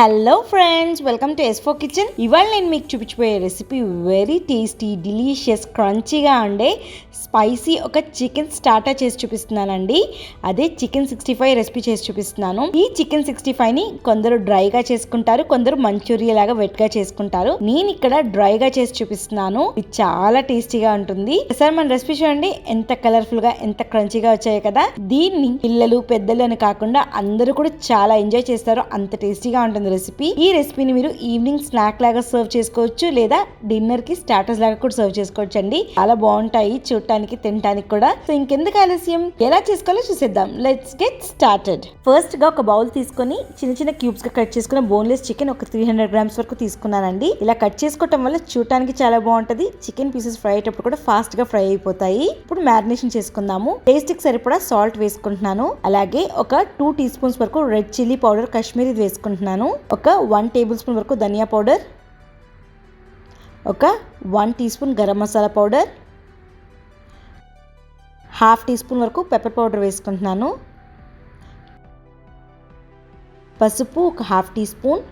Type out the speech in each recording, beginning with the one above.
Hello friends, welcome to S4 kitchen. ఇవాళ నేను మీకు చూపించబోయే రెసిపీ వెరీ టేస్టీ, డిలీషియస్, క్రంచీగా ఉండే స్పైసీ ఒక చికెన్ స్టార్టర్ చేసి చూపిస్తున్నానండి. అదే చికెన్ 65 రెసిపీ చేసి చూపిస్తున్నాను. ఈ చికెన్ 65ని కొందరు డ్రైగా చేసుకుంటారు, కొందరు మంచూరియా లాగా వెట్గా చేసుకుంటారు. నేను ఇక్కడ డ్రైగా చేసి చూపిస్తున్నాను. ఇది చాలా టేస్టీగా ఉంటుంది. ఒకసారి మన రెసిపీ చూడండి, ఎంత కలర్ఫుల్ గా, ఎంత క్రంచీగా వచ్చాయి కదా. దీన్ని పిల్లలు పెద్దలు అని కాకుండా అందరూ కూడా చాలా ఎంజాయ్ చేస్తారు. అంత టేస్టీగా ఉంటుంది రెసిపీ. ఈ రెసిపీని మీరు ఈవినింగ్ స్నాక్ లాగా సర్వ్ చేసుకోవచ్చు, లేదా డిన్నర్ కి స్టార్టర్స్ లాగా కూడా సర్వ్ చేసుకోవచ్చు అండి. చాలా బాగుంటాయి చూడటానికి, తినడానికి కూడా. సో ఇంకెందుకు ఆలస్యం, ఎలా చేసుకోవాలో చూసేద్దాం. Let's get started. ఫస్ట్ గా ఒక బౌల్ తీసుకొని చిన్న చిన్న క్యూబ్స్ గా కట్ చేసుకున్న బోన్లెస్ చికెన్ ఒక 300 గ్రామ్స్ వరకు తీసుకున్నానండి. ఇలా కట్ చేసుకోవటం వల్ల చూడటానికి చాలా బాగుంటది. చికెన్ పీసెస్ ఫ్రై అయ్యేటప్పుడు కూడా ఫాస్ట్ గా ఫ్రై అయిపోతాయి. ఇప్పుడు మ్యారినేషన్ చేసుకుందాము. టేస్ట్ కి సరిపడా సాల్ట్ వేసుకుంటున్నాను. అలాగే ఒక 2 టీ స్పూన్స్ వరకు రెడ్ చిల్లీ పౌడర్ కాశ్మీరీ వేసుకుంటున్నాను. ఒక 1 టేబుల్ స్పూన్ వరకు ధనియా పౌడర్, ఒక 1 teaspoon garam masala powder, half teaspoon వరకు పెప్పర్ పౌడర్ వేసుకుంటున్నాను. పసుపు ఒక half teaspoon,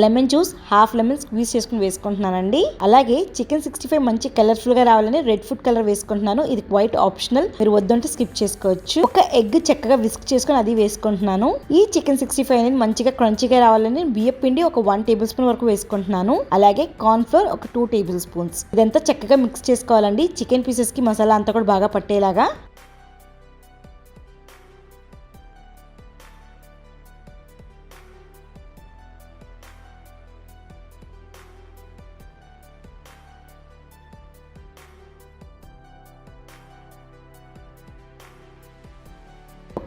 lemon juice half lemon squeeze చేసుకుని వేసుకుంటున్నానండి. అలాగే చికెన్ 65 మంచి కలర్ఫుల్ గా రావాలని రెడ్ ఫుడ్ కలర్ వేసుకుంటున్నాను. ఇది క్వైట్ ఆప్షనల్, మీరు వద్దంటే స్కిప్ చేసుకోవచ్చు. ఒక ఎగ్ చక్కగా విస్క్ చేసుకుని అది వేసుకుంటున్నాను. ఈ చికెన్ 65 అనేది మంచిగా క్రంచీగా రావాలని బియ్యం పిండి ఒక 1 టేబుల్ స్పూన్ వరకు వేసుకుంటున్నాను. అలాగే కార్న్ ఫ్లోర్ ఒక 2 టేబుల్ స్పూన్స్. ఇదంతా చక్కగా మిక్స్ చేసుకోవాలండి. చికెన్ పీసెస్ కి మసాలా అంతా కూడా బాగా పట్టేలాగా.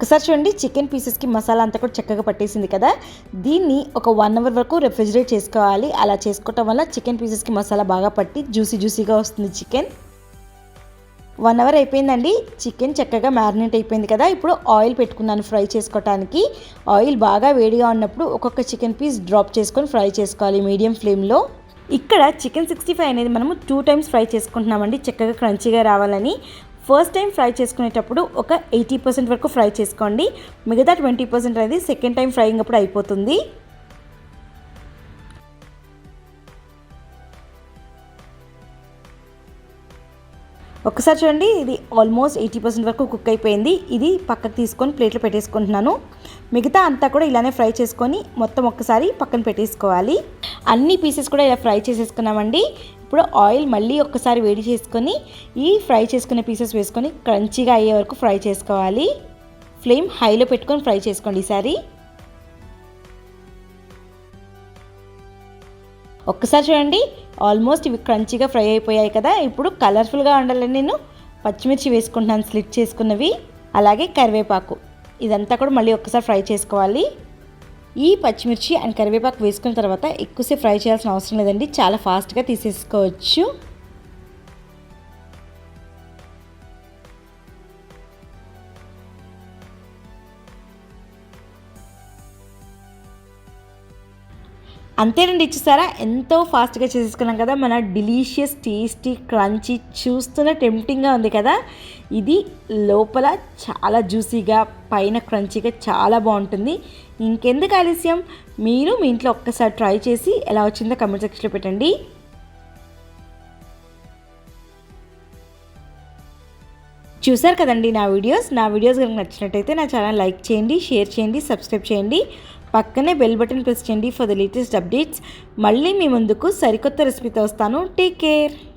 ఒకసారి చూడండి, చికెన్ పీసెస్కి మసాలా అంతా కూడా చక్కగా పట్టేసింది కదా. దీన్ని ఒక 1 అవర్ వరకు రెఫ్రిజిరేట్ చేసుకోవాలి. అలా చేసుకోవటం వల్ల చికెన్ పీసెస్కి మసాలా బాగా పట్టి జ్యూసీగా వస్తుంది చికెన్. 1 అవర్ అయిపోయిందండి. చికెన్ చక్కగా మ్యారినేట్ అయిపోయింది కదా. ఇప్పుడు ఆయిల్ పెట్టుకున్నాను ఫ్రై చేసుకోవటానికి. ఆయిల్ బాగా వేడిగా ఉన్నప్పుడు ఒక్కొక్క చికెన్ పీస్ డ్రాప్ చేసుకొని ఫ్రై చేసుకోవాలి మీడియం ఫ్లేమ్లో. ఇక్కడ చికెన్ 65 అనేది మనము 2 టైమ్స్ ఫ్రై చేసుకుంటున్నామండి, చక్కగా క్రంచీగా రావాలని. ఫస్ట్ టైం ఫ్రై చేసుకునేటప్పుడు ఒక 80% వరకు ఫ్రై చేసుకోండి. మిగతా 20% అనేది సెకండ్ టైం ఫ్రైయింగ్ అప్పుడు అయిపోతుంది. ఒకసారి చూడండి, ఇది ఆల్మోస్ట్ 80% వరకు కుక్ అయిపోయింది. ఇది పక్కకు తీసుకొని ప్లేట్లో పెట్టేసుకుంటున్నాను. మిగతా అంతా కూడా ఇలానే ఫ్రై చేసుకొని మొత్తం ఒక్కసారి పక్కన పెట్టేసుకోవాలి. అన్ని పీసెస్ కూడా ఇలా ఫ్రై చేసేసుకున్నామండి. ఇప్పుడు ఆయిల్ మళ్ళీ ఒక్కసారి వేడి చేసుకొని ఈ ఫ్రై చేసుకునే పీసెస్ వేసుకొని క్రంచీగా అయ్యే వరకు ఫ్రై చేసుకోవాలి. ఫ్లేమ్ హైలో పెట్టుకొని ఫ్రై చేసుకోండి ఈసారి. ఒక్కసారి చూడండి, ఆల్మోస్ట్ ఇవి క్రంచీగా ఫ్రై అయిపోయాయి కదా. ఇప్పుడు కలర్ఫుల్గా ఉండాలని నేను పచ్చిమిర్చి వేసుకుంటున్నాను, స్లిట్ చేసుకున్నవి. అలాగే కరివేపాకు, ఇదంతా కూడా మళ్ళీ ఒక్కసారి ఫ్రై చేసుకోవాలి. ఈ పచ్చిమిర్చి అండ్ కరివేపాకు వేసుకున్న తర్వాత ఎక్కువసేపు ఫ్రై చేయాల్సిన అవసరం లేదండి, చాలా ఫాస్ట్గా తీసేసుకోవచ్చు. అంతేనండి, ఇచ్చేసారా, ఎంతో ఫాస్ట్గా చేసేసుకున్నాం కదా. మన డిలీషియస్, టేస్టీ, క్రంచీ, చూస్తున్న టెంప్టింగ్గా ఉంది కదా. ఇది లోపల చాలా జ్యూసీగా, పైన క్రంచీగా చాలా బాగుంటుంది. ఇంకెందుకు ఆలస్యం, మీరు మీ ఇంట్లో ఒక్కసారి ట్రై చేసి ఎలా వచ్చిందో కామెంట్ సెక్షన్లో పెట్టండి. చూసారు కదండి నా వీడియోస్ కనుక నచ్చినట్టయితే నా ఛానల్ లైక్ చేయండి, షేర్ చేయండి, సబ్స్క్రైబ్ చేయండి. పక్కనే బెల్ బటన్ ప్రెస్ చేయండి ఫర్ ద లేటెస్ట్ అప్డేట్స్. మళ్ళీ మీ ముందుకు సరికొత్త రెసిపీతో వస్తాను. Take care.